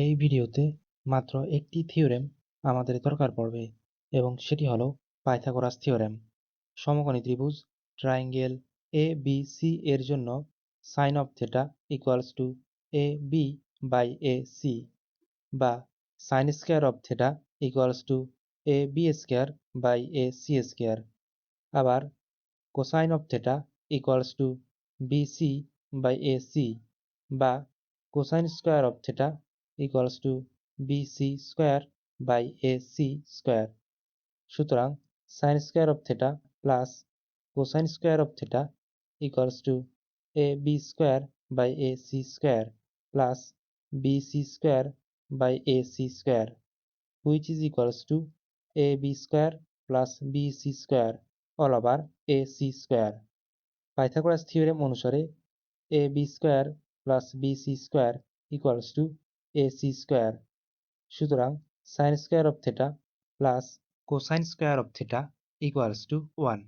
এই ভিডিওতে মাত্র একটি থিওরেম আমাদের দরকার পড়বে এবং সেটি হলো পাইথাগোরাস থিওরেম। সমকোণী ত্রিভুজ ট্রায়াঙ্গেল এ বি সি এর জন্য sine of theta equals to A B by A C, বা sine square of theta equals to A B square by A C square. আবার cosine of theta equals to B C by A C, বা cosine square of theta equals to B C square by A C square. সুতরাং sine square of theta plus cosine square of theta equals to A B square by A C square plus B C square by A C square, which is equals to ab square plus bc square all over ac square. Pythagoras theorem অনুসারে ab square plus bc square equals to ac square. সুতরাং sin square of theta plus cosine square of theta equals to 1.